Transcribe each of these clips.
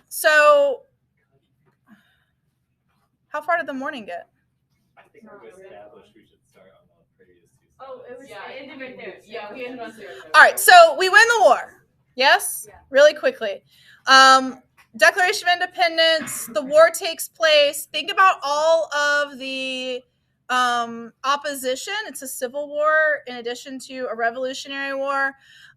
So how far did the morning get? I think we established we should start on the previous two slides. Oh, it was it ended right there. Yeah, we ended right there. All right, so we win the war. Yes? Yeah. Really quickly. Declaration of Independence, the war takes place. Think about all of the opposition. It's a civil war in addition to a revolutionary war.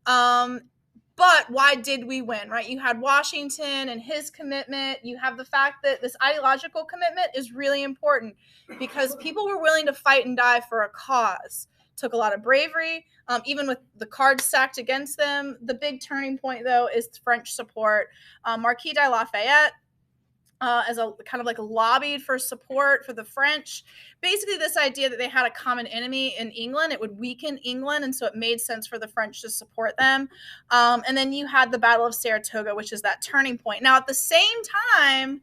But why did we win, right? You had Washington and his commitment. You have the fact that this ideological commitment is really important because people were willing to fight and die for a cause. Took a lot of bravery, even with the cards stacked against them. The big turning point, though, is French support. Marquis de Lafayette, as a kind of like lobbied for support for the French. Basically, this idea that they had a common enemy in England, it would weaken England, and so it made sense for the French to support them. And then you had the Battle of Saratoga, which is that turning point. Now, at the same time,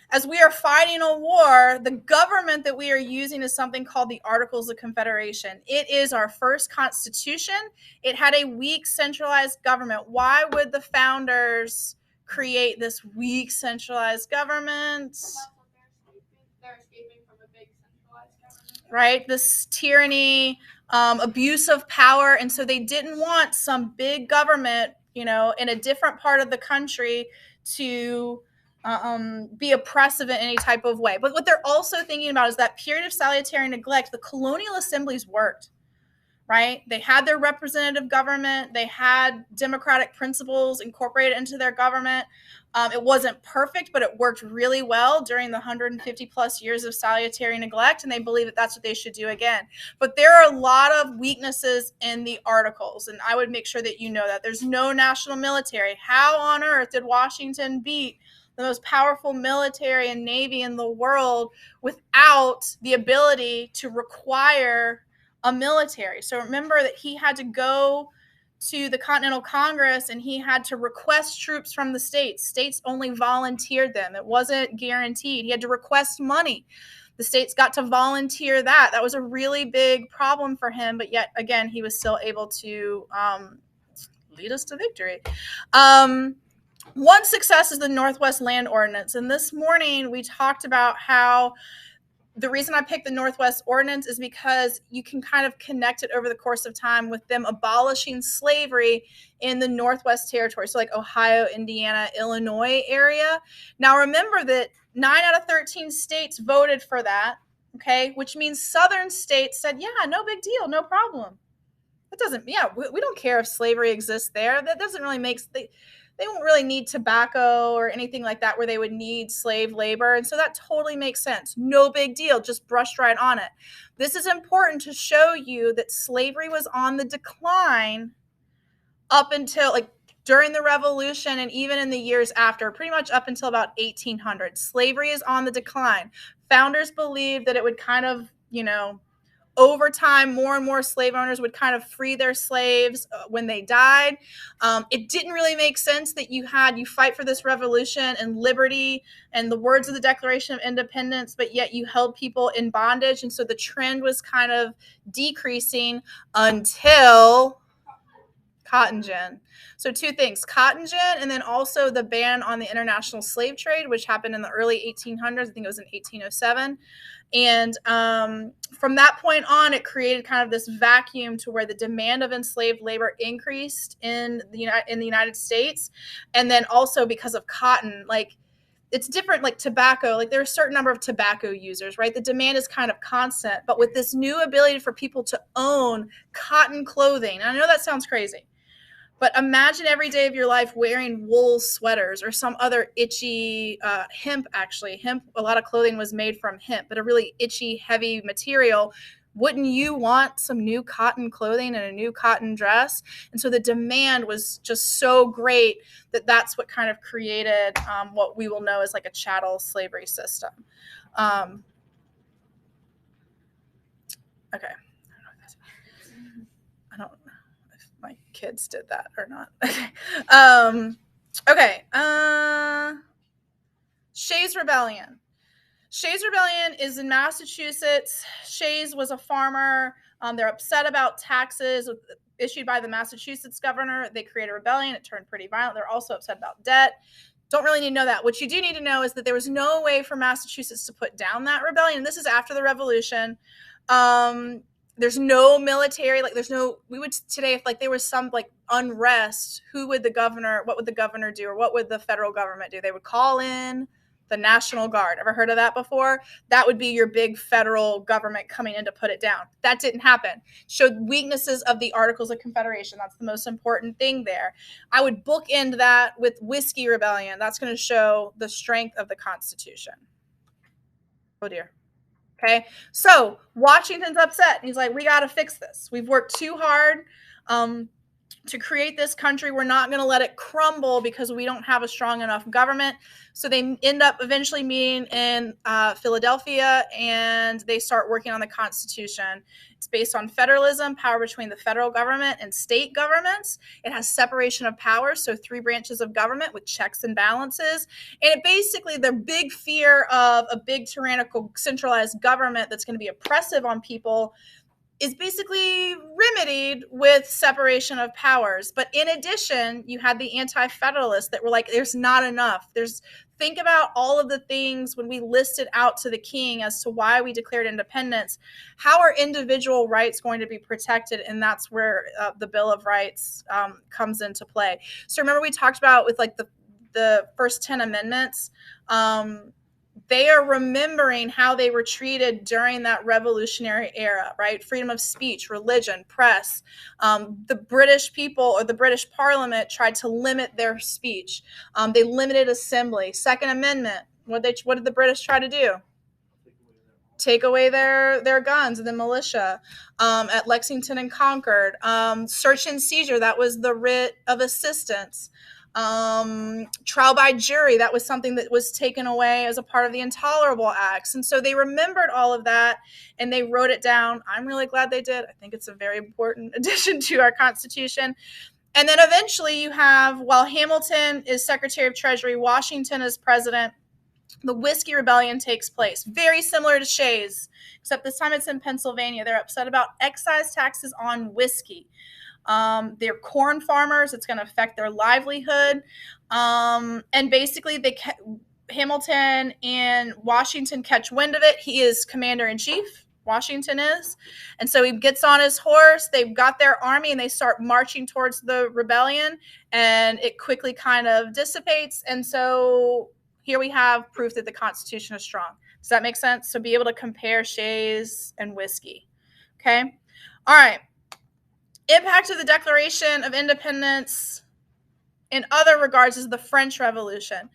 as we are fighting a war, the government that we are using is something called the Articles of Confederation. It is our first constitution. It had a weak centralized government. Why would the founders create this weak centralized government? They're escaping from a big centralized government. Right? This tyranny, abuse of power. And so they didn't want some big government, in a different part of the country to be oppressive in any type of way. But what they're also thinking about is that period of salutary neglect, the colonial assemblies worked, right? They had their representative government. They had democratic principles incorporated into their government. It wasn't perfect, but it worked really well during the 150 plus years of salutary neglect, and they believe that that's what they should do again. But there are a lot of weaknesses in the articles, and I would make sure that you know that. There's no national military. How on earth did Washington beat the most powerful military and navy in the world without the ability to require a military? So remember that he had to go to the Continental Congress and he had to request troops from the states. States only volunteered them. It wasn't guaranteed. He had to request money. The states got to volunteer that. That was a really big problem for him, but yet again, he was still able to lead us to victory. One success is the Northwest Land Ordinance. And this morning we talked about how the reason I picked the Northwest Ordinance is because you can kind of connect it over the course of time with them abolishing slavery in the Northwest Territory. So like Ohio, Indiana, Illinois area. Now remember that 9 out of 13 states voted for that, okay? Which means Southern states said, yeah, no big deal, no problem. That doesn't, we don't care if slavery exists there. That doesn't really make, they won't really need tobacco or anything like that where they would need slave labor. And so that totally makes sense. No big deal. Just brushed right on it. This is important to show you that slavery was on the decline up until like during the Revolution and even in the years after, pretty much up until about 1800. Slavery is on the decline. Founders believed that it would kind of, over time, more and more slave owners would kind of free their slaves when they died. It didn't really make sense that you fight for this revolution and liberty and the words of the Declaration of Independence, but yet you held people in bondage. And so the trend was kind of decreasing until cotton gin. So two things, cotton gin, and then also the ban on the international slave trade, which happened in the early 1800s. I think it was in 1807. And from that point on, it created kind of this vacuum to where the demand of enslaved labor increased in the United States. And then also because of cotton, like it's different, like tobacco, like there are a certain number of tobacco users, right? The demand is kind of constant, but with this new ability for people to own cotton clothing, and I know that sounds crazy, but imagine every day of your life wearing wool sweaters or some other itchy hemp, actually. Hemp, a lot of clothing was made from hemp, but a really itchy, heavy material. Wouldn't you want some new cotton clothing and a new cotton dress? And so the demand was just so great that that's what kind of created what we will know as like a chattel slavery system. Okay. I don't know if my kids did that or not. Okay. Shays Rebellion. Shays Rebellion is in Massachusetts. Shays was a farmer. They're upset about taxes. issued by the Massachusetts governor. They created a rebellion. It turned pretty violent. They're also upset about debt. Don't really need to know that. What you do need to know is that there was no way for Massachusetts to put down that rebellion. This is after the Revolution. There's no military, like there's no, we would today, if like there was some like unrest, what would the governor do? Or what would the federal government do? They would call in the National Guard. Ever heard of that before? That would be your big federal government coming in to put it down. That didn't happen. Showed weaknesses of the Articles of Confederation. That's the most important thing there. I would bookend that with Whiskey Rebellion. That's going to show the strength of the Constitution. Oh dear. Okay, so Washington's upset. He's like, we got to fix this. We've worked too hard to create this country. We're not going to let it crumble because we don't have a strong enough government. So they end up eventually meeting in Philadelphia, and they start working on the Constitution. It's based on federalism, power between the federal government and state governments. It has separation of powers, so 3 branches of government with checks and balances. And it basically, the big fear of a big tyrannical centralized government that's going to be oppressive on people is basically remedied with separation of powers. But in addition, you had the anti-federalists that were like, there's not enough. Think about all of the things when we listed out to the king as to why we declared independence. How are individual rights going to be protected? And that's where the Bill of Rights comes into play. So remember we talked about with like the first 10 amendments, they are remembering how they were treated during that revolutionary era, right? Freedom of speech, religion, press. The British people or the British Parliament tried to limit their speech. They limited assembly. Second Amendment, what did the British try to do? Take away their guns and the militia at Lexington and Concord. Search and seizure, that was the writ of assistance. Trial by jury, that was something that was taken away as a part of the Intolerable Acts. And so they remembered all of that and they wrote it down. I'm really glad they did. I think it's a very important addition to our Constitution. And then eventually you have, while Hamilton is Secretary of Treasury, Washington is president, the Whiskey Rebellion takes place. Very similar to Shays, except this time it's in Pennsylvania. They're upset about excise taxes on whiskey. They're corn farmers. It's going to affect their livelihood. And basically Hamilton and Washington catch wind of it. He is commander-in-chief. Washington is. And so he gets on his horse. They've got their army and they start marching towards the rebellion, and it quickly kind of dissipates. And so here we have proof that the Constitution is strong. Does that make sense? So be able to compare Shays and whiskey. Okay. All right. Impact of the Declaration of Independence in other regards is the French Revolution.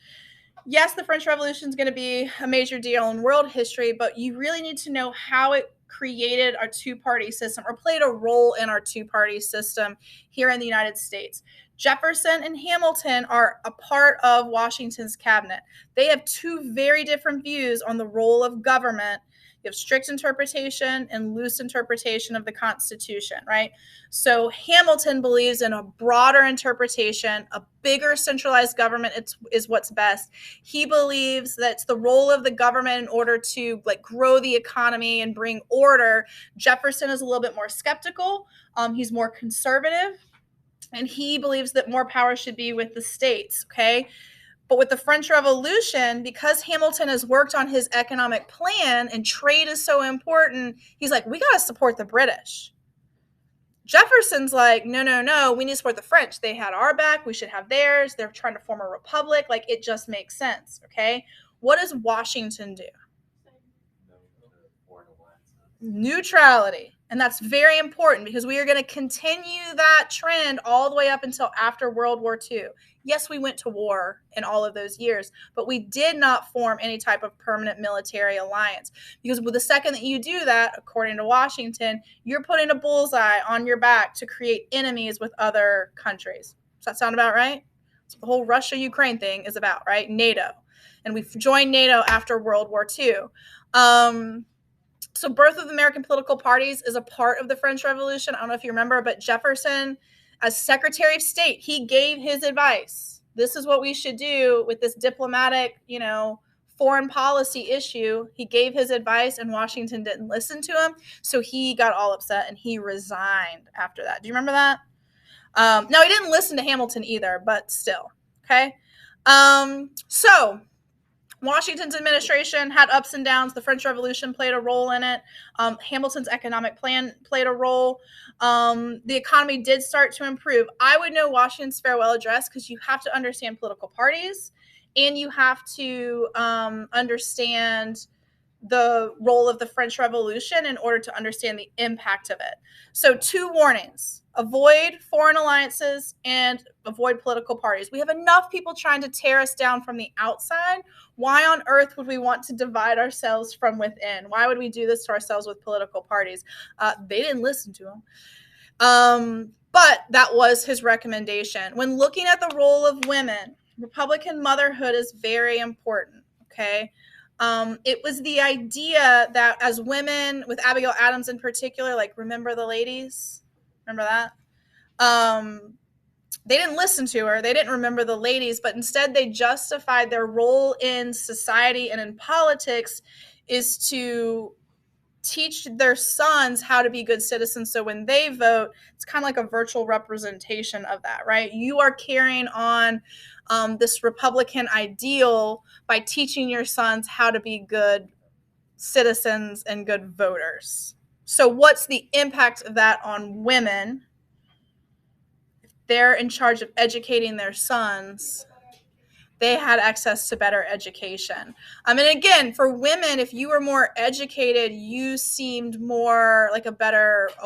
Yes, the French Revolution is going to be a major deal in world history, but you really need to know how it created our two-party system or played a role in our two-party system here in the United States. Jefferson and Hamilton are a part of Washington's cabinet. They have 2 very different views on the role of government. You have strict interpretation and loose interpretation of the Constitution, right? So Hamilton believes in a broader interpretation, a bigger centralized government is what's best. He believes that it's the role of the government in order to like grow the economy and bring order. Jefferson is a little bit more skeptical. He's more conservative, and he believes that more power should be with the states, okay? But with the French Revolution, because Hamilton has worked on his economic plan and trade is so important, he's like, we got to support the British. Jefferson's like, no, we need to support the French. They had our back. We should have theirs. They're trying to form a republic. Like, it just makes sense, okay? What does Washington do? Neutrality. And that's very important because we are going to continue that trend all the way up until after World War II. Yes, we went to war in all of those years, but we did not form any type of permanent military alliance. Because the second that you do that, according to Washington, you're putting a bullseye on your back to create enemies with other countries. Does that sound about right? That's what the whole Russia-Ukraine thing is about, right? NATO. And we joined NATO after World War II. So birth of the American political parties is a part of the French Revolution. I don't know if you remember, but Jefferson, as Secretary of State, he gave his advice. This is what we should do with this diplomatic, foreign policy issue. He gave his advice and Washington didn't listen to him. So he got all upset and he resigned after that. Do you remember that? Now, he didn't listen to Hamilton either, but still. Okay. So Washington's administration had ups and downs. The French Revolution played a role in it. Hamilton's economic plan played a role. The economy did start to improve. I would know Washington's farewell address because you have to understand political parties and you have to understand the role of the French Revolution in order to understand the impact of it. So, two warnings: avoid foreign alliances and avoid political parties. We have enough people trying to tear us down from the outside. Why on earth would we want to divide ourselves from within? Why would we do this to ourselves with political parties? They didn't listen to him. But that was his recommendation. When looking at the role of women, Republican motherhood is very important. Okay. It was the idea that as women, with Abigail Adams in particular, like, remember the ladies? Remember that? They didn't listen to her. They didn't remember the ladies, but instead they justified their role in society and in politics is to teach their sons how to be good citizens. So when they vote, it's kind of like a virtual representation of that, right? You are carrying on this Republican ideal by teaching your sons how to be good citizens and good voters. So what's the impact of that on women? If they're in charge of educating their sons, they had access to better education. And again, for women, if you were more educated, you seemed more like a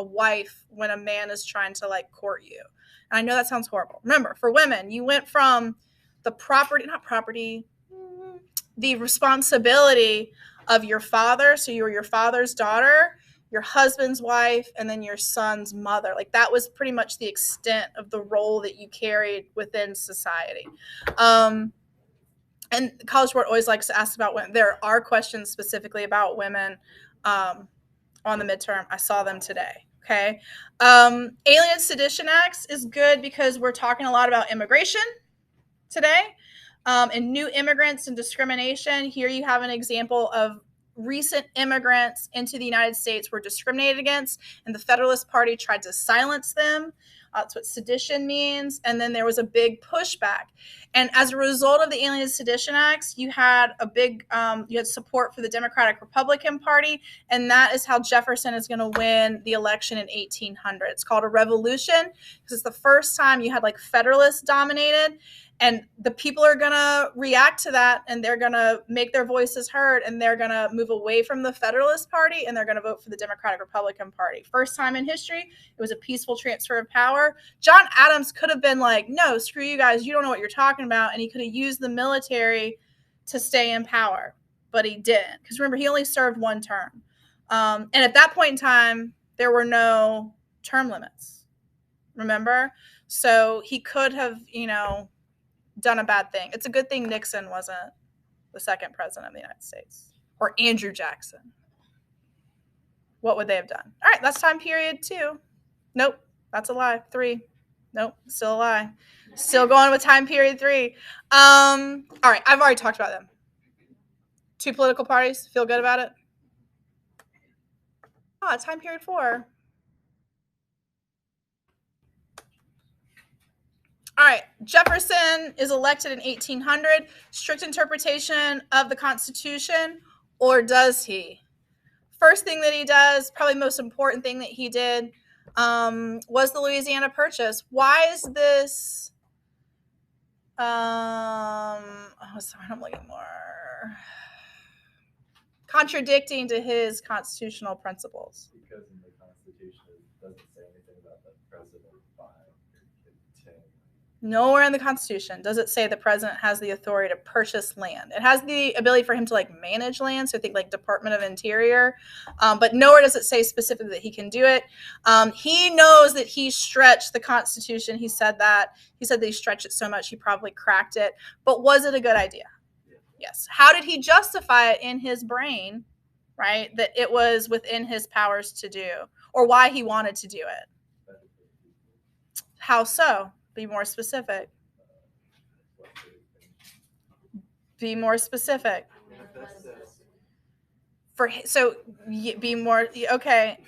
wife when a man is trying to like court you. And I know that sounds horrible. Remember, for women, you went from the responsibility of your father. So you were your father's daughter, your husband's wife, and then your son's mother. Like, that was pretty much the extent of the role that you carried within society. And the College Board always likes to ask about women. There are questions specifically about women on the midterm. I saw them today. Okay. Alien Sedition Acts is good because we're talking a lot about immigration today and new immigrants and discrimination. Here you have an example of recent immigrants into the United States were discriminated against, and the Federalist Party tried to silence them. That's what sedition means. And then there was a big pushback. And as a result of the Alien and Sedition Acts, you had you had support for the Democratic Republican Party. And that is how Jefferson is going to win the election in 1800. It's called a revolution because it's the first time you had like Federalists dominated. And the people are going to react to that, and they're going to make their voices heard, and they're going to move away from the Federalist Party, and they're going to vote for the Democratic Republican Party. First time in history, it was a peaceful transfer of power. John Adams could have been like, no, screw you guys, you don't know what you're talking about, and he could have used the military to stay in power, but he didn't, because remember, he only served one term. And at that point in time, there were no term limits, remember? So he could have, done a bad thing. It's a good thing Nixon wasn't the second president of the United States, or Andrew Jackson. What would they have done? All right, that's time period 2. Nope, that's a lie. 3. Nope, still a lie. Still going with time period 3. All right, I've already talked about them. 2 political parties. Feel good about it? Time period 4. All right, Jefferson is elected in 1800. Strict interpretation of the Constitution, or does he? First thing that he does, probably most important thing that he did, was the Louisiana Purchase. Why is this? Sorry, I'm looking more contradicting to his constitutional principles. Because in the Constitution it doesn't say anything about the president buying or continuing. Nowhere in the Constitution does it say the president has the authority to purchase land. It has the ability for him to like manage land, so think like Department of Interior, but nowhere does it say specifically that he can do it. He knows that he stretched the Constitution. He said that he stretched it so much he probably cracked it. But was it a good idea? Yes. How did he justify it in his brain, right, that it was within his powers to do, or why he wanted to do it? How so? Be more specific. Be more specific. Be more okay.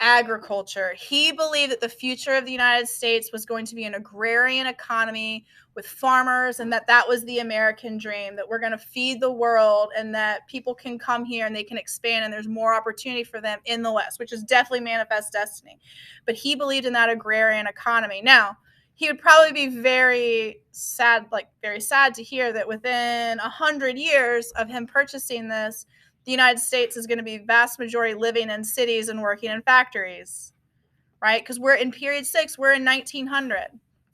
Agriculture. He believed that the future of the United States was going to be an agrarian economy with farmers, and that was the American dream, that we're going to feed the world and that people can come here and they can expand and there's more opportunity for them in the West, which is definitely manifest destiny. But he believed in that agrarian economy. Now, he would probably be very sad to hear that within 100 years of him purchasing this, the United States is going to be vast majority living in cities and working in factories, right? Because we're in period 6, we're in 1900.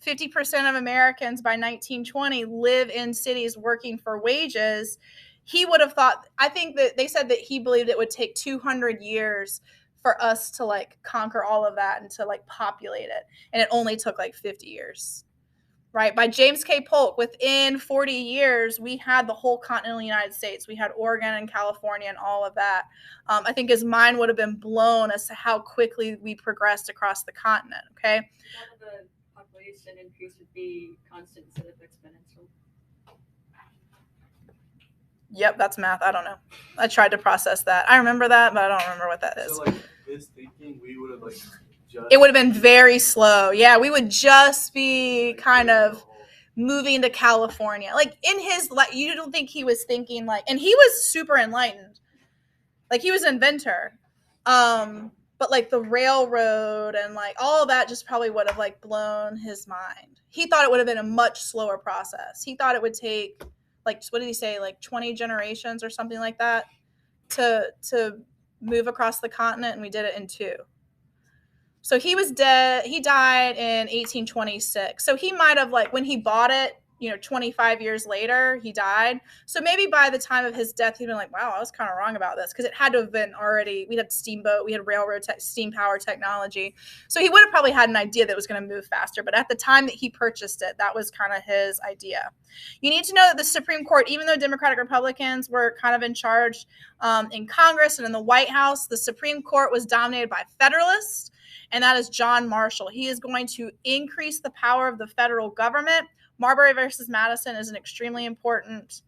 50% of Americans by 1920 live in cities working for wages. He would have thought, I think that they said that he believed it would take 200 years for us to conquer all of that and to populate it. And it only took 50 years. Right. By James K. Polk, within 40 years, we had the whole continental United States. We had Oregon and California and all of that. I think his mind would have been blown as to how quickly we progressed across the continent. Okay. One of the population increase would be constant instead of exponential. Yep, that's math. I don't know. I tried to process that. I remember that, but I don't remember what that is. So his thinking, we would have it would have been very slow. Yeah, we would just be kind of moving to California. In his, you don't think he was thinking and he was super enlightened. He was an inventor. But the railroad and all of that just probably would have blown his mind. He thought it would have been a much slower process. He thought it would take what did he say, 20 generations or something like that to move across the continent, and we did it in 2. So he was dead. He died in 1826. So he might have when he bought it, 25 years later, he died. So maybe by the time of his death, he'd been wow, I was kind of wrong about this, because it had to have been already, we had steamboat, we had railroad, steam power technology. So he would have probably had an idea that it was going to move faster. But at the time that he purchased it, that was kind of his idea. You need to know that the Supreme Court, even though Democratic Republicans were kind of in charge in Congress and in the White House, the Supreme Court was dominated by Federalists. And that is John Marshall. He is going to increase the power of the federal government. Marbury versus Madison is an extremely important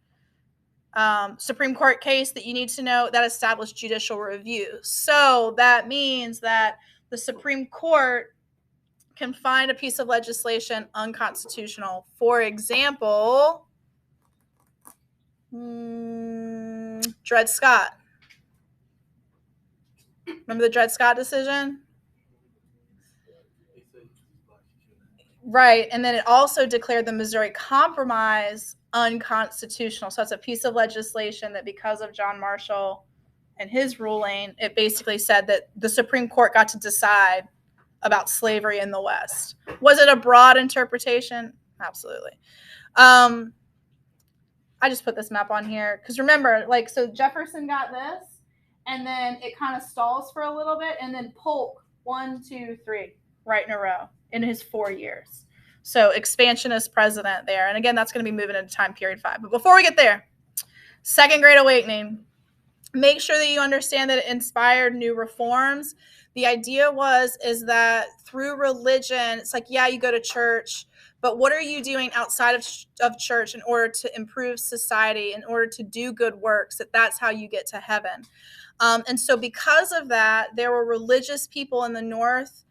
Supreme Court case that you need to know that established judicial review. So that means that the Supreme Court can find a piece of legislation unconstitutional. For example, Dred Scott. Remember the Dred Scott decision? Right. And then it also declared the Missouri Compromise unconstitutional. So it's a piece of legislation that, because of John Marshall and his ruling, it basically said that the Supreme Court got to decide about slavery in the West. Was it a broad interpretation? Absolutely. I just put this map on here because remember, so Jefferson got this, and then it kind of stalls for a little bit, and then Polk, 1, 2, 3, right in a row in his 4 years. So expansionist president there. And again, that's going to be moving into time period 5. But before we get there, Second Great Awakening, make sure that you understand that it inspired new reforms. The idea is that through religion, it's yeah, you go to church, but what are you doing outside of church in order to improve society, in order to do good works, that's how you get to heaven. And so because of that, there were religious people in the North,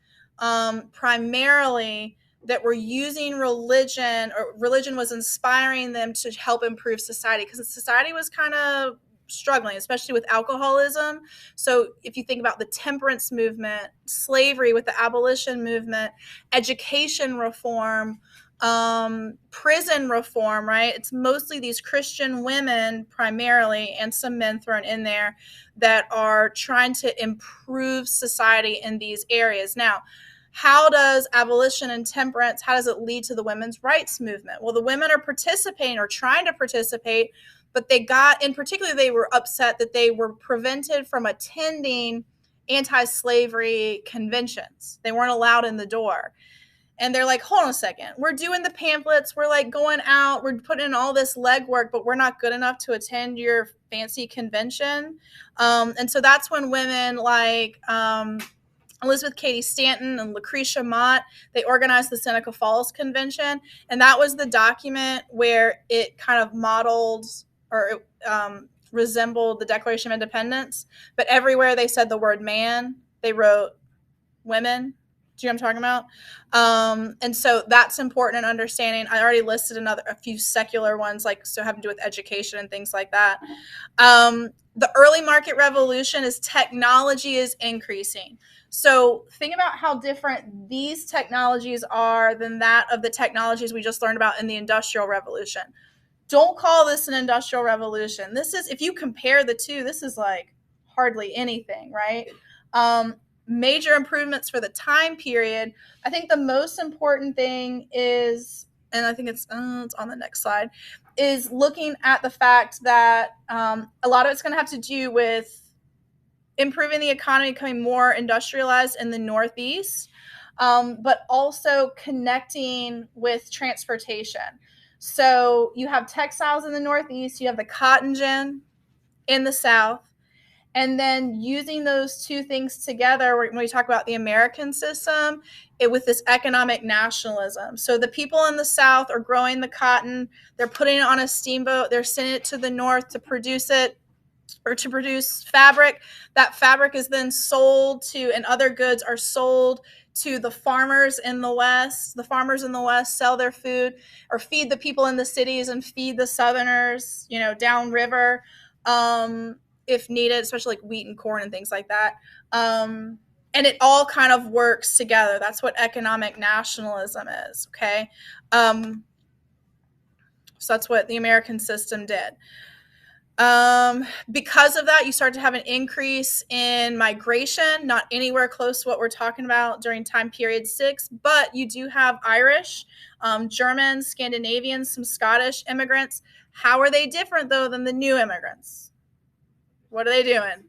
primarily, that were using religion, or religion was inspiring them to help improve society, because society was kind of struggling, especially with alcoholism. So if you think about the temperance movement, slavery with the abolition movement, education reform, prison reform, right? It's mostly these Christian women primarily, and some men thrown in there, that are trying to improve society in these areas. Now, how does abolition and temperance, how does it lead to the women's rights movement? Well, the women are participating or trying to participate, but they were upset that they were prevented from attending anti-slavery conventions. They weren't allowed in the door. And they're hold on a second. We're doing the pamphlets. We're going out. We're putting in all this legwork, but we're not good enough to attend your fancy convention. And so that's when women Elizabeth Cady Stanton and Lucretia Mott, they organized the Seneca Falls Convention. And that was the document where it kind of modeled or resembled the Declaration of Independence, but everywhere they said the word man, they wrote women. Do you know what I'm talking about? And so that's important in understanding. I already listed a few secular ones, like so having to do with education and things like that. The early market revolution is technology is increasing. So think about how different these technologies are than that of the technologies we just learned about in the Industrial Revolution. Don't call this an Industrial Revolution. This is, if you compare the two, this is like hardly anything, right? Major improvements for the time period. I think the most important thing is, and I think it's on the next slide, is looking at the fact that a lot of it's going to have to do with improving the economy, becoming more industrialized in the Northeast, but also connecting with transportation. So you have textiles in the Northeast, you have the cotton gin in the South, and then using those two things together when we talk about the American system, with this economic nationalism. So the people in the South are growing the cotton, they're putting it on a steamboat, they're sending it to the North to produce it, or to produce fabric. That fabric is then sold to, and other goods are sold to the farmers in the West. The farmers in the West sell their food or feed the people in the cities and feed the Southerners, downriver, if needed, especially like wheat and corn and things like that. And it all kind of works together. That's what economic nationalism is, okay? So that's what the American system did. Because of that, you start to have an increase in migration, not anywhere close to what we're talking about during time period 6, but you do have Irish, Germans, Scandinavians, some Scottish immigrants. How are they different, though, than the new immigrants? What are they doing?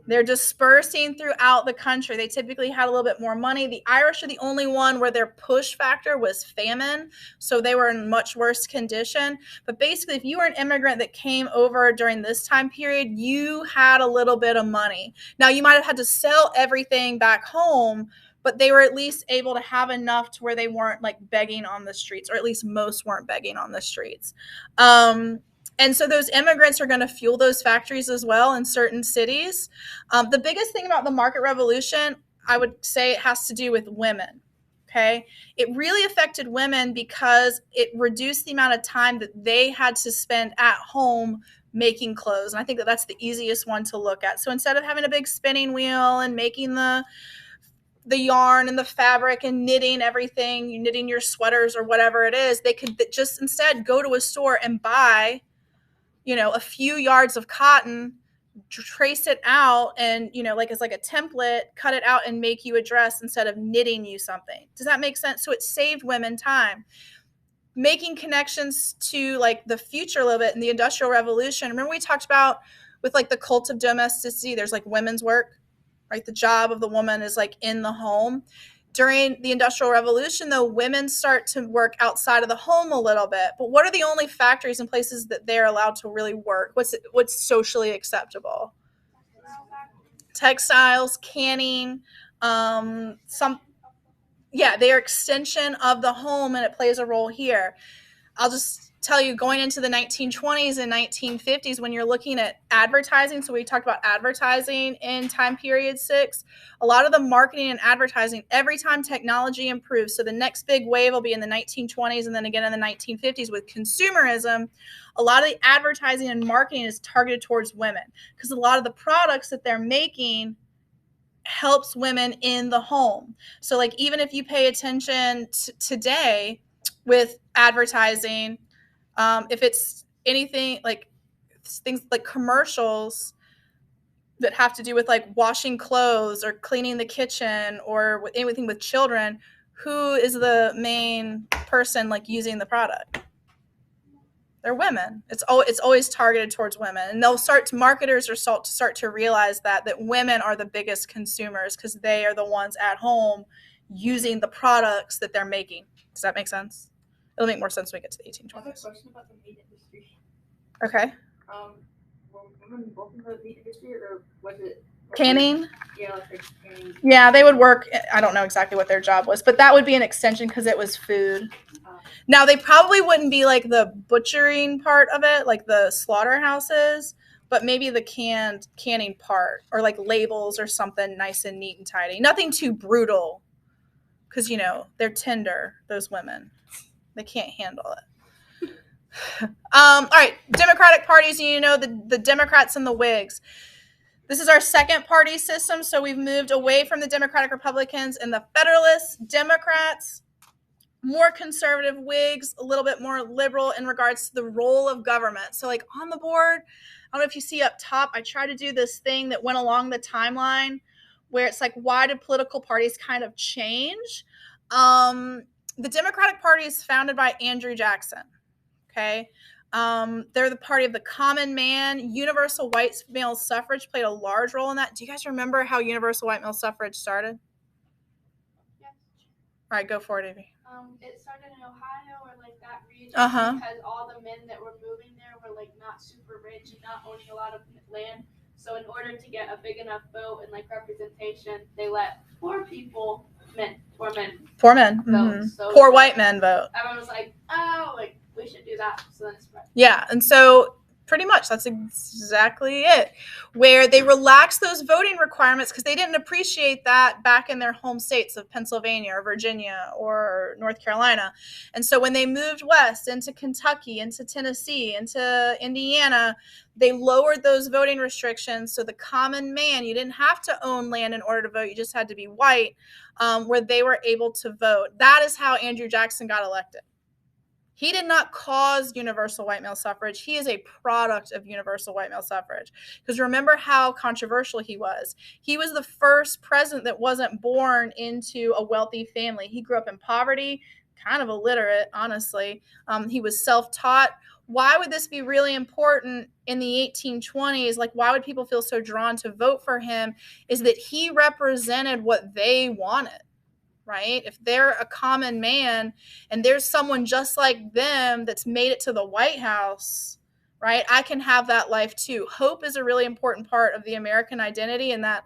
They're dispersing throughout the country. They typically had a little bit more money. The Irish are the only one where their push factor was famine, so they were in much worse condition. But basically, if you were an immigrant that came over during this time period, you had a little bit of money. Now, you might have had to sell everything back home, but they were at least able to have enough to where they weren't like begging on the streets, or at least most weren't begging on the streets. And so those immigrants are going to fuel those factories as well in certain cities. The biggest thing about the market revolution, I would say, it has to do with women. Okay. It really affected women because it reduced the amount of time that they had to spend at home making clothes. And I think that that's the easiest one to look at. So instead of having a big spinning wheel and making the yarn and the fabric and knitting everything, knitting your sweaters or whatever it is, they could just instead go to a store and buy a few yards of cotton, trace it out, and like it's like a template, cut it out and make you a dress instead of knitting you something. Does that make sense? So it saved women time. Making connections to like the future a little bit in the Industrial Revolution. Remember we talked about with like the cult of domesticity, there's like women's work, right? The job of the woman is like in the home. During the Industrial Revolution, though, women start to work outside of the home a little bit. But what are the only factories and places that they're allowed to really work? What's socially acceptable? Textiles, canning, they are extension of the home, and it plays a role here. I'll just tell you, going into the 1920s and 1950s, when you're looking at advertising, so we talked about advertising in time period 6, a lot of the marketing and advertising, every time technology improves, so the next big wave will be in the 1920s and then again in the 1950s with consumerism, a lot of the advertising and marketing is targeted towards women because a lot of the products that they're making helps women in the home. So like even if you pay attention today with advertising, if it's anything like things like commercials that have to do with like washing clothes or cleaning the kitchen or anything with children, who is the main person like using the product? They're women. It's always targeted towards women, and marketers are start to realize that women are the biggest consumers because they are the ones at home using the products that they're making. Does that make sense? It'll make more sense when we get to the 1820s. I have a question about the meat industry. Okay. Were women involved in the meat industry, or was it Canning. Yeah, like they're canning. Yeah, they would work. I don't know exactly what their job was, but that would be an extension because it was food. Now, they probably wouldn't be like the butchering part of it, like the slaughterhouses, but maybe the canning part, or like labels or something nice and neat and tidy. Nothing too brutal, because, they're tender, those women. They can't handle it. All right, Democratic parties, the Democrats and the Whigs. This is our second party system, so we've moved away from the Democratic Republicans and the Federalists. Democrats, more conservative. Whigs, a little bit more liberal in regards to the role of government. So like on the board, I don't know if you see up top, I try to do this thing that went along the timeline where it's like, why do political parties kind of change? The Democratic Party is founded by Andrew Jackson. Okay. They're the party of the common man. Universal white male suffrage played a large role in that. Do you guys remember how universal white male suffrage started? Yes. All right, go for it, Amy. It started in Ohio or like that region Uh-huh. because all the men that were moving there were like not super rich and not owning a lot of land. So in order to get a big enough vote and like representation, they let poor men vote. Mm-hmm. So Poor white men vote. Everyone was like, oh, like we should do that. So then it spread. Yeah, and so pretty much that's exactly it, where they relaxed those voting requirements because they didn't appreciate that back in their home states of Pennsylvania or Virginia or North Carolina. And so when they moved west into Kentucky, into Tennessee, into Indiana, they lowered those voting restrictions. So the common man, you didn't have to own land in order to vote. You just had to be white, where they were able to vote. That is how Andrew Jackson got elected. He did not cause universal white male suffrage. He is a product of universal white male suffrage. Because remember how controversial he was. He was the first president that wasn't born into a wealthy family. He grew up in poverty, kind of illiterate, honestly. He was self-taught. Why would this be really important in the 1820s? Like, why would people feel so drawn to vote for him? Is that he represented what they wanted. Right? If they're a common man and there's someone just like them that's made it to the White House, right? I can have that life too. Hope is a really important part of the American identity, and that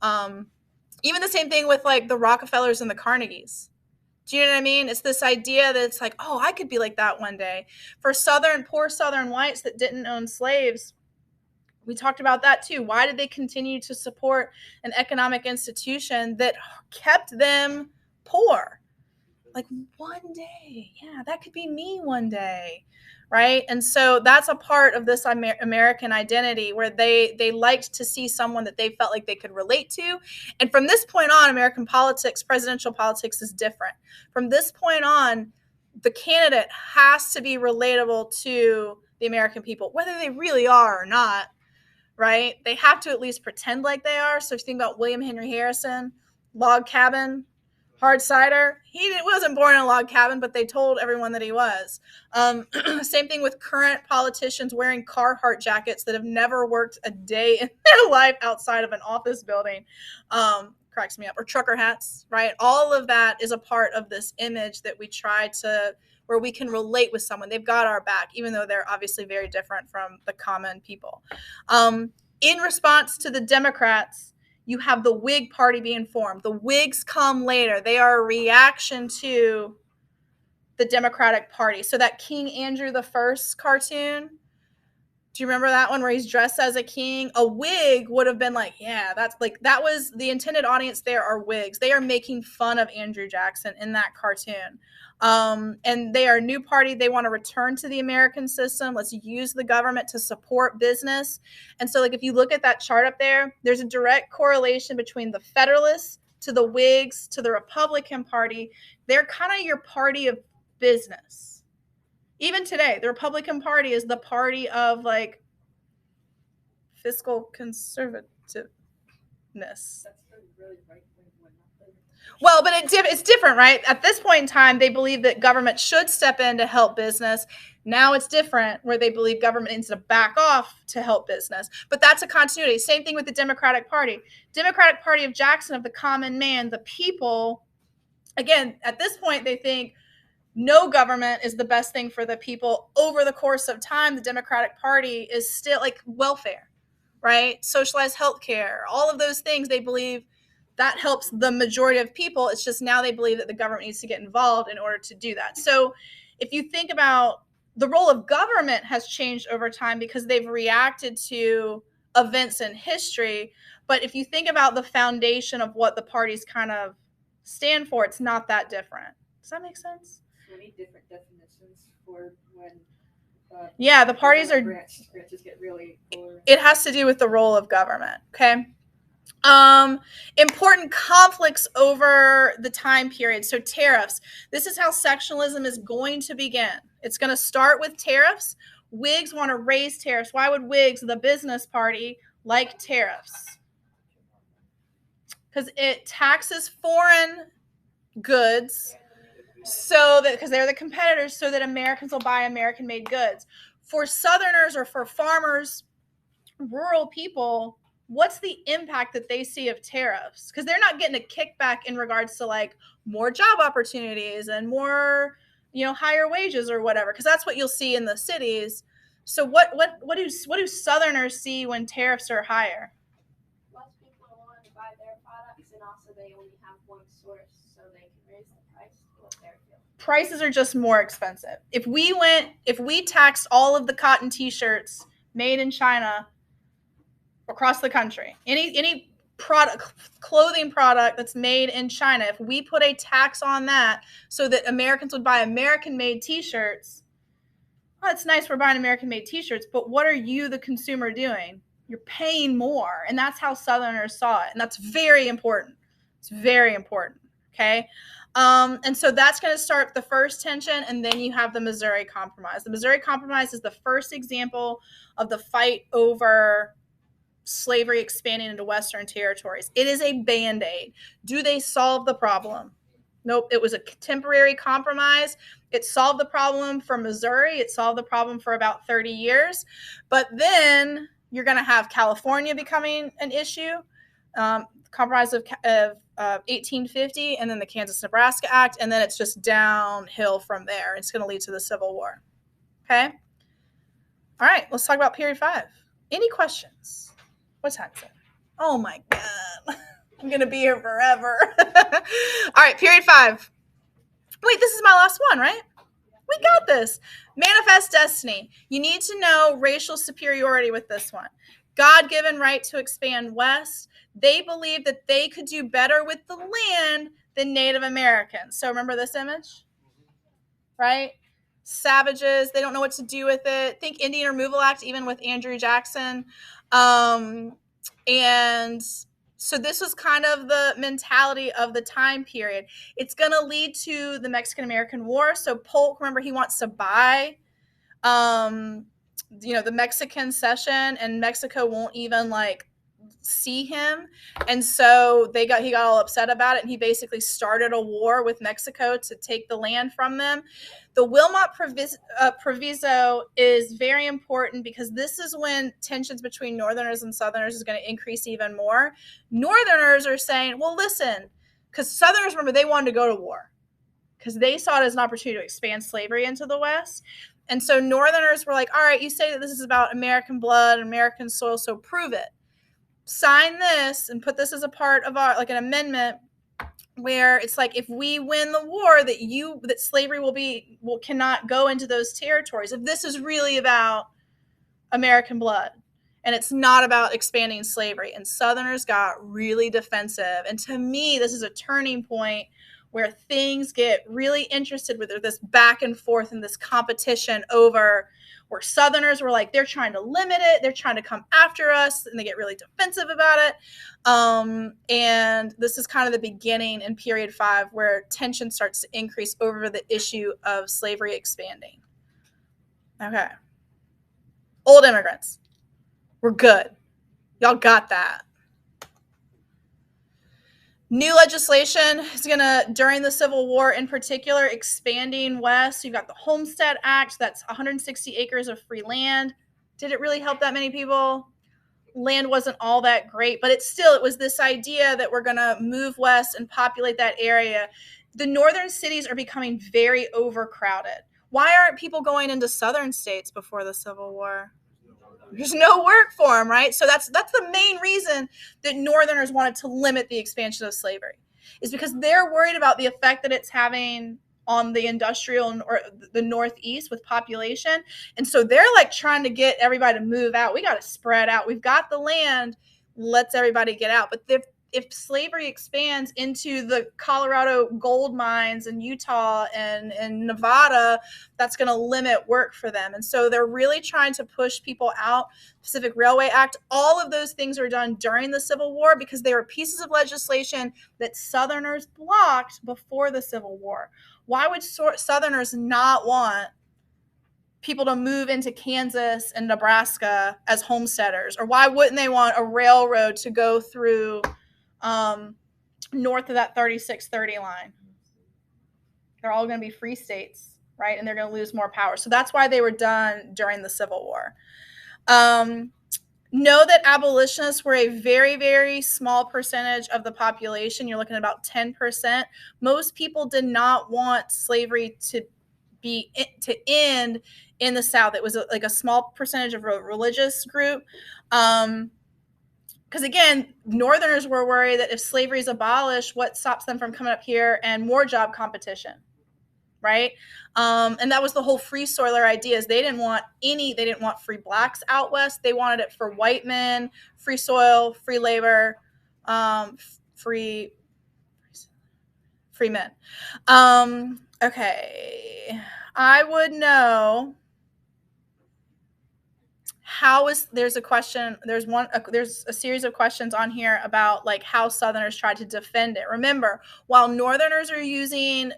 even the same thing with like the Rockefellers and the Carnegies. Do you know what I mean? It's this idea that it's like, oh, I could be like that one day. For poor Southern whites that didn't own slaves, we talked about that too. Why did they continue to support an economic institution that kept them poor? Like, one day, yeah, that could be me one day, right? And so that's a part of this American identity where they liked to see someone that they felt like they could relate to. And from this point on, American politics, presidential politics, is different. From this point on, the candidate has to be relatable to the American people, whether they really are or not. Right? They have to at least pretend like they are. So if you think about William Henry Harrison, log cabin, hard cider, he wasn't born in a log cabin, but they told everyone that he was. Same thing with current politicians wearing Carhartt jackets that have never worked a day in their life outside of an office building. Cracks me up. Or trucker hats, right? All of that is a part of this image that we try to, where we can relate with someone. They've got our back, even though they're obviously very different from the common people. In response to the Democrats, you have the Whig Party being formed. The Whigs come later. They are a reaction to the Democratic Party. So that King Andrew I cartoon, do you remember that one where he's dressed as a king? A Whig would have been like, yeah, that was the intended audience. There are Whigs. They are making fun of Andrew Jackson in that cartoon. And they are a new party. They want to return to the American system. Let's use the government to support business. And so, like, if you look at that chart up there, there's a direct correlation between the Federalists to the Whigs to the Republican Party. They're kind of your party of business. Even today, the Republican Party is the party of like fiscal conservativeness. That's the really right wing one, not the. Well, but it's different, right? At this point in time, they believe that government should step in to help business. Now it's different, where they believe government needs to back off to help business. But that's a continuity. Same thing with the Democratic Party. Democratic Party of Jackson, of the common man, the people. Again, at this point, they think no government is the best thing for the people. Over the course of time, the Democratic Party is still like welfare. right? Socialized healthcare, all of those things, they believe that helps the majority of people. It's just now they believe that the government needs to get involved in order to do that. So if you think about the role of government has changed over time because they've reacted to events in history. But if you think about the foundation of what the parties kind of stand for, it's not that different. Does that make sense? So we need different definitions for when yeah, the parties are branches get really polar. It has to do with the role of government. Okay. Important conflicts over the time period. So tariffs. This is how sectionalism is going to begin. It's going to start with tariffs. Whigs want to raise tariffs. Why would Whigs, the business party, like tariffs? Because it taxes foreign goods so that, because they're the competitors, so that Americans will buy American-made goods. For Southerners or for farmers, rural people, what's the impact that they see of tariffs? Because they're not getting a kickback in regards to like more job opportunities and more, higher wages or whatever. Because that's what you'll see in the cities. So what do Southerners see when tariffs are higher? Less people are willing to buy their products, and also they only have one source, so they can raise the price to what they're feeling. Prices are just more expensive. If we taxed all of the cotton t-shirts made in China across the country, any product, clothing product that's made in China, if we put a tax on that so that Americans would buy American-made t-shirts, well, it's nice we're buying American-made t-shirts, but what are you, the consumer, doing? You're paying more, and that's how Southerners saw it, and that's very important. It's very important, okay? And so that's going to start the first tension, and then you have the Missouri Compromise. The Missouri Compromise is the first example of the fight over slavery expanding into Western territories. It is a Band-Aid. Do they solve the problem? Nope. It was a temporary compromise. It solved the problem for Missouri. It solved the problem for about 30 years. But then you're going to have California becoming an issue, compromise of 1850, and then the Kansas-Nebraska Act, and then it's just downhill from there. It's going to lead to the Civil War. Okay? All right, let's talk about period 5. Any questions? What time is it? Oh my God. I'm going to be here forever. All right, period 5. Wait, this is my last one, right? We got this. Manifest destiny. You need to know racial superiority with this one. God-given right to expand west. They believed that they could do better with the land than Native Americans. So remember this image? Right? Savages. They don't know what to do with it. Think Indian Removal Act, even with Andrew Jackson. And so this was kind of the mentality of the time period. It's going to lead to the Mexican-American War. So Polk, remember, he wants to buy, the Mexican cession, and Mexico won't even see him. And so he got all upset about it, and he basically started a war with Mexico to take the land from them. The Wilmot Proviso is very important because this is when tensions between Northerners and Southerners is going to increase even more. Northerners are saying, well, listen, because Southerners, remember, they wanted to go to war because they saw it as an opportunity to expand slavery into the West. And so Northerners were like, all right, you say that this is about American blood, American soil, so prove it. Sign this and put this as a part of our, an amendment where it's like, if we win the war, that slavery cannot go into those territories. If this is really about American blood and it's not about expanding slavery. And Southerners got really defensive. And to me, this is a turning point where things get really interested with this back and forth and this competition over where Southerners were like, they're trying to limit it. They're trying to come after us, and they get really defensive about it. And this is kind of the beginning in period 5 where tension starts to increase over the issue of slavery expanding. Okay. Old immigrants. We're good. Y'all got that. New legislation is going to, during the Civil War in particular, expanding west. You've got the Homestead Act. That's 160 acres of free land. Did it really help that many people? Land wasn't all that great, but it was this idea that we're going to move west and populate that area. The northern cities are becoming very overcrowded. Why aren't people going into southern states before the Civil War? There's no work for them, right? So that's the main reason that Northerners wanted to limit the expansion of slavery, is because they're worried about the effect that it's having on the industrial or the Northeast with population. And so they're like trying to get everybody to move out. We got to spread out. We've got the land. Let's everybody get out. But if slavery expands into the Colorado gold mines and Utah and Nevada, that's going to limit work for them. And so they're really trying to push people out. Pacific Railway Act, all of those things were done during the Civil War because they were pieces of legislation that Southerners blocked before the Civil War. Why would Southerners not want people to move into Kansas and Nebraska as homesteaders? Or why wouldn't they want a railroad to go through north of that 3630 line? They're all going to be free states, right? And they're going to lose more power. So that's why they were done during the Civil War. Know that abolitionists were a very, very small percentage of the population. You're looking at about 10%. Most people did not want slavery to end in the South. It was like a small percentage of a religious group. Because again, Northerners were worried that if slavery is abolished, what stops them from coming up here and more job competition, right? And that was the whole free soiler idea. Is they didn't want free blacks out west. They wanted it for white men, free soil, free labor, free men. Okay, I would know. There's a series of questions on here about like how Southerners tried to defend it. Remember, while Northerners are using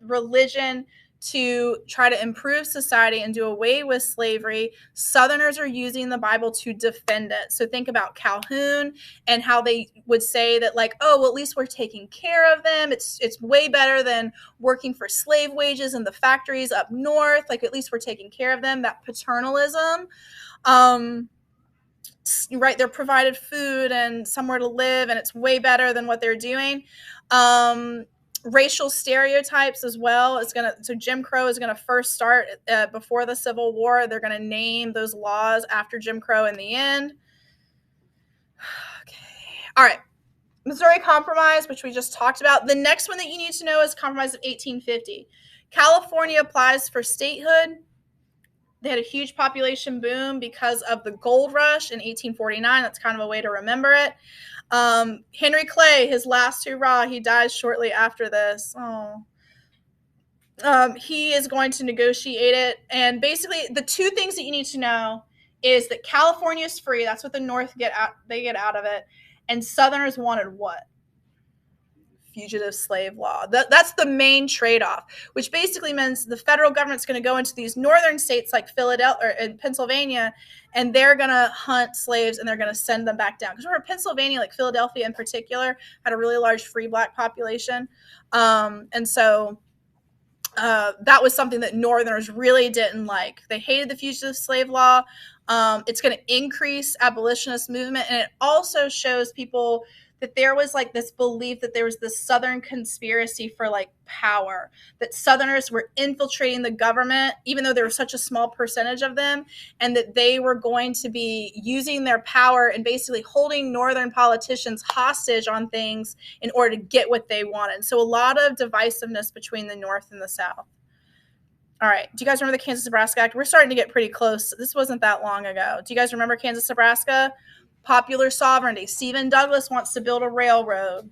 religion to try to improve society and do away with slavery, Southerners are using the Bible to defend it. So think about Calhoun and how they would say that like, oh, well, at least we're taking care of them. It's way better than working for slave wages in the factories up north. Like at least we're taking care of them. That paternalism. Right, they're provided food and somewhere to live, and it's way better than what they're doing. Racial stereotypes as well so Jim Crow is gonna first start before the Civil War. They're gonna name those laws after Jim Crow in the end. Okay, all right. Missouri Compromise, which we just talked about. The next one that you need to know is Compromise of 1850. California applies for statehood. They had a huge population boom because of the gold rush in 1849. That's kind of a way to remember it. Henry Clay, his last hurrah, he dies shortly after this. He is going to negotiate it. And basically, the two things that you need to know is that California is free. That's what the North get out of it. And Southerners wanted what? Fugitive slave law. That's the main trade-off, which basically means the federal government's going to go into these northern states like Philadelphia and Pennsylvania, and they're going to hunt slaves and they're going to send them back down. Because remember, Pennsylvania, like Philadelphia in particular, had a really large free black population. And so that was something that Northerners really didn't like. They hated the fugitive slave law. It's going to increase abolitionist movement, and it also shows people that there was like this belief that there was this Southern conspiracy for like power, that Southerners were infiltrating the government, even though there was such a small percentage of them, and that they were going to be using their power and basically holding Northern politicians hostage on things in order to get what they wanted. So a lot of divisiveness between the North and the South. All right. Do you guys remember the Kansas-Nebraska Act? We're starting to get pretty close. This wasn't that long ago. Do you guys remember Kansas-Nebraska? Popular sovereignty. Stephen Douglas wants to build a railroad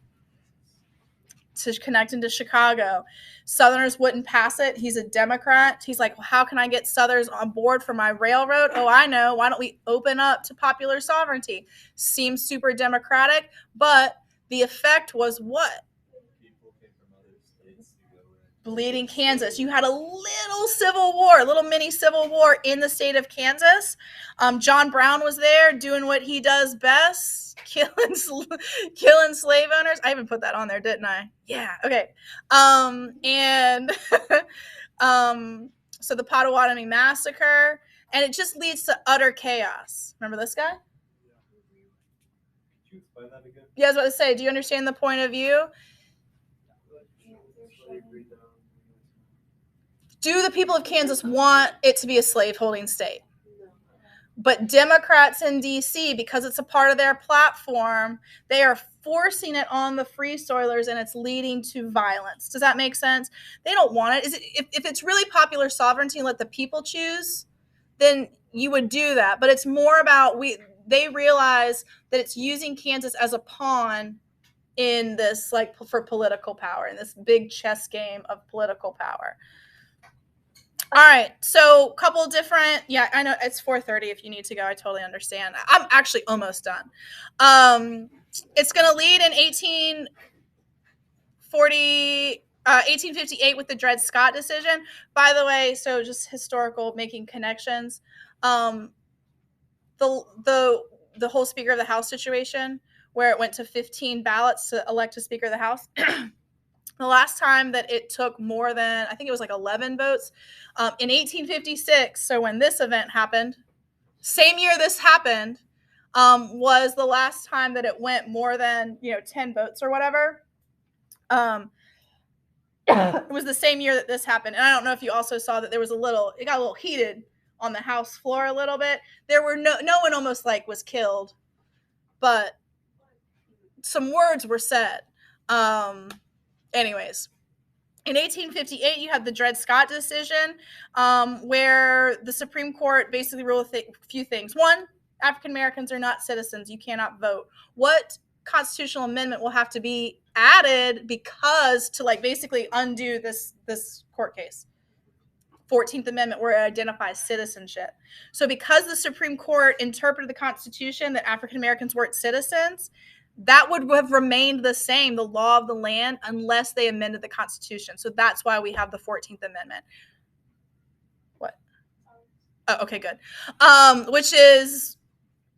to connect into Chicago. Southerners wouldn't pass it. He's a Democrat. He's like, well, how can I get Southerners on board for my railroad? Oh, I know. Why don't we open up to popular sovereignty? Seems super democratic, but the effect was what? Bleeding Kansas. You had a little civil war, a little mini civil war in the state of Kansas. John Brown was there doing what he does best, killing slave owners. I even put that on there, didn't I? Yeah. Okay. And so the Potawatomi massacre, and it just leads to utter chaos. Remember this guy? Could you explain that again? Yeah, I was about to say, do you understand the point of view? Do the people of Kansas want it to be a slave-holding state? But Democrats in DC, because it's a part of their platform, they are forcing it on the free soilers, and it's leading to violence. Does that make sense? They don't want it. If it's really popular sovereignty and let the people choose, then you would do that. But it's more about they realize that it's using Kansas as a pawn in this, like, for political power, in this big chess game of political power. All right, so couple different, yeah, I know it's 4:30. If you need to go, I totally understand. I'm actually almost done. It's going to lead in 1858 with the Dred Scott decision. By the way, so just historical, making connections. The whole Speaker of the House situation, where it went to 15 ballots to elect a Speaker of the House. The last time that it took more than, I think it was like 11 votes, in 1856, so when this event happened, same year this happened, was the last time that it went more than 10 votes or whatever. It was the same year that this happened. And I don't know if you also saw that it got a little heated on the House floor a little bit. There were no one almost like was killed, but some words were said. Anyways, in 1858, you had the Dred Scott decision, where the Supreme Court basically ruled a few things. One, African Americans are not citizens. You cannot vote. What constitutional amendment will have to be added because to basically undo this court case? 14th Amendment, where it identifies citizenship. So because the Supreme Court interpreted the Constitution that African Americans weren't citizens, that would have remained the same, the law of the land, unless they amended the Constitution. So that's why we have the 14th Amendment. What? Oh, okay, good. Which is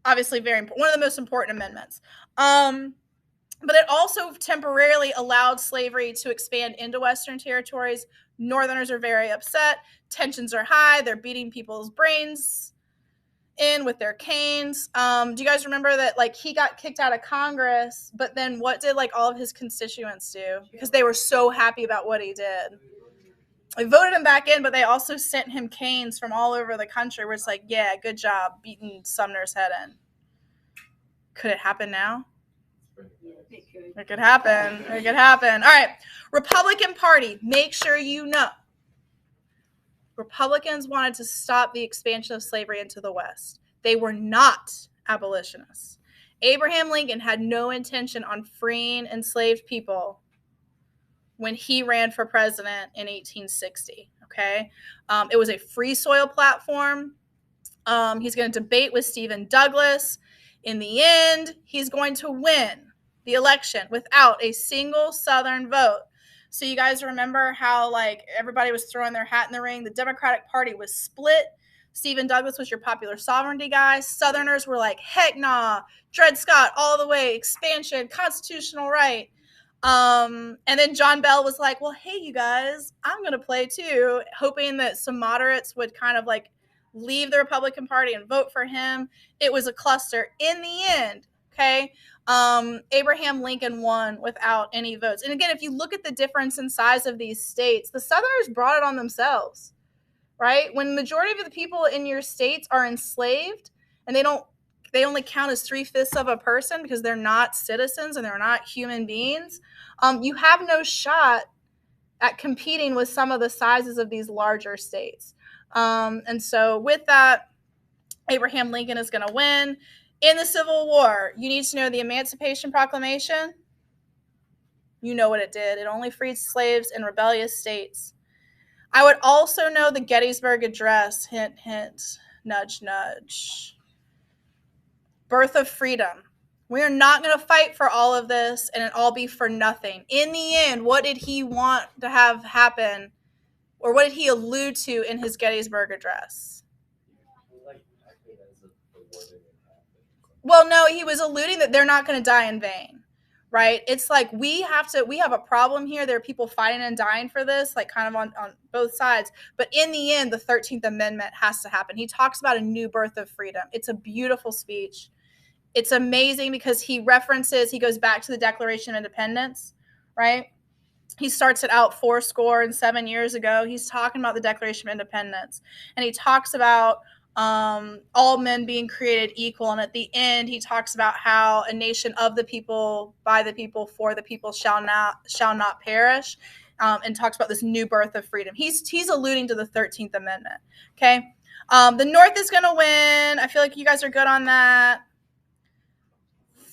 obviously very important, one of the most important amendments. But it also temporarily allowed slavery to expand into Western territories. Northerners are very upset. Tensions are high. They're beating people's brains in with their canes. Do you guys remember that he got kicked out of Congress, but then what did all of his constituents do? Because they were so happy about what he did. They voted him back in, but they also sent him canes from all over the country where it's yeah, good job beating Sumner's head in. Could it happen now? It could happen. It could happen. All right. Republican Party, make sure you know. Republicans wanted to stop the expansion of slavery into the West. They were not abolitionists. Abraham Lincoln had no intention on freeing enslaved people when he ran for president in 1860. Okay? It was a free soil platform. He's going to debate with Stephen Douglas. In the end, he's going to win the election without a single Southern vote. So you guys remember how everybody was throwing their hat in the ring? The Democratic Party was split. Stephen Douglas was your popular sovereignty guy. Southerners were like, heck nah, Dred Scott all the way, expansion, constitutional right. And then John Bell was like, well, hey, you guys, I'm going to play too, hoping that some moderates would kind of leave the Republican Party and vote for him. It was a cluster. In the end, okay, Abraham Lincoln won without any votes. And again, if you look at the difference in size of these states, the Southerners brought it on themselves, right? When the majority of the people in your states are enslaved and they only count as 3/5 of a person because they're not citizens and they're not human beings, you have no shot at competing with some of the sizes of these larger states. And so with that, Abraham Lincoln is going to win. In the Civil War, you need to know the Emancipation Proclamation. You know what it did. It only freed slaves in rebellious states. I would also know the Gettysburg Address. Hint, hint, nudge, nudge. Birth of freedom. We're not going to fight for all of this and it all be for nothing. In the end, what did he want to have happen? Or what did he allude to in his Gettysburg Address? Well, no, he was alluding that they're not going to die in vain, right? It's we have a problem here. There are people fighting and dying for this, kind of on both sides. But in the end, the 13th Amendment has to happen. He talks about a new birth of freedom. It's a beautiful speech. It's amazing because he goes back to the Declaration of Independence, right? He starts it out 7 years ago. He's talking about the Declaration of Independence. And he talks about all men being created equal. And at the end, he talks about how a nation of the people, by the people, for the people shall not perish, and talks about this new birth of freedom. He's alluding to the 13th Amendment. Okay, the North is going to win. I feel like you guys are good on that.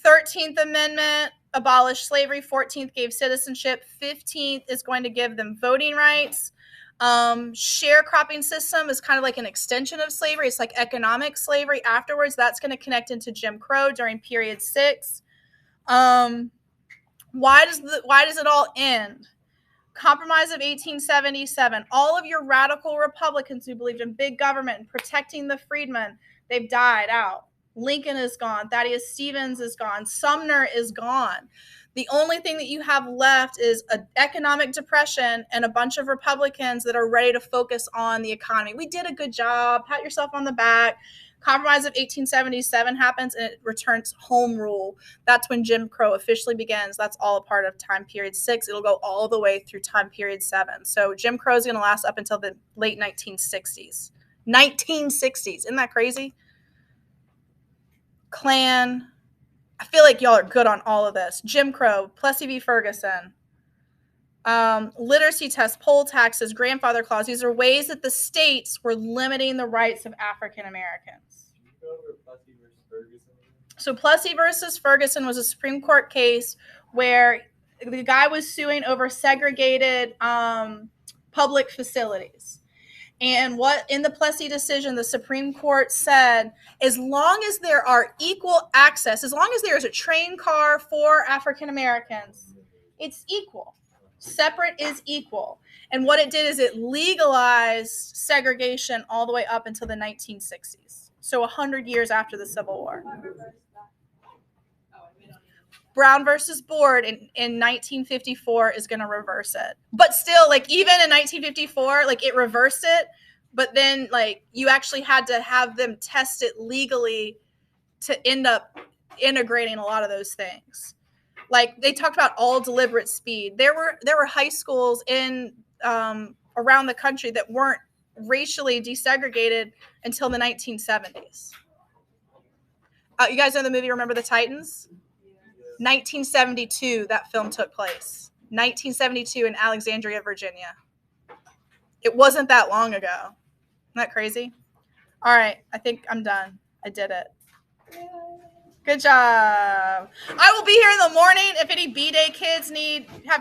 13th Amendment abolished slavery. 14th gave citizenship. 15th is going to give them voting rights. Sharecropping system is kind of like an extension of slavery. It's like economic slavery afterwards. That's going to connect into Jim Crow during period 6. Why does it all end? Compromise of 1877. All of your radical Republicans who believed in big government and protecting the freedmen, they've died out. Lincoln is gone. Thaddeus Stevens is gone. Sumner is gone. The only thing that you have left is an economic depression and a bunch of Republicans that are ready to focus on the economy. We did a good job. Pat yourself on the back. Compromise of 1877 happens and it returns home rule. That's when Jim Crow officially begins. That's all a part of time period 6. It'll go all the way through time period 7. So Jim Crow is going to last up until the late 1960s. 1960s. Isn't that crazy? Klan. I feel like y'all are good on all of this. Jim Crow, Plessy v. Ferguson. Literacy tests, poll taxes, grandfather clause. These are ways that the states were limiting the rights of African Americans. Can you go over Plessy versus Ferguson? So Plessy versus Ferguson was a Supreme Court case where the guy was suing over segregated public facilities. And what in the Plessy decision, the Supreme Court said, as long as there are equal access, as long as there is a train car for African Americans, it's equal. Separate is equal. And what it did is it legalized segregation all the way up until the 1960s. So 100 years after the Civil War. Brown versus Board in 1954 is going to reverse it. But still, like, even in 1954, like, it reversed it. But then, like, you actually had to have them test it legally to end up integrating a lot of those things. Like, they talked about all deliberate speed. There were high schools in around the country that weren't racially desegregated until the 1970s. You guys know the movie Remember the Titans? 1972, that film took place. 1972 in Alexandria, Virginia. It wasn't that long ago. Isn't that crazy? All right, I think I'm done. I did it. Good job. I will be here in the morning if any B-Day kids have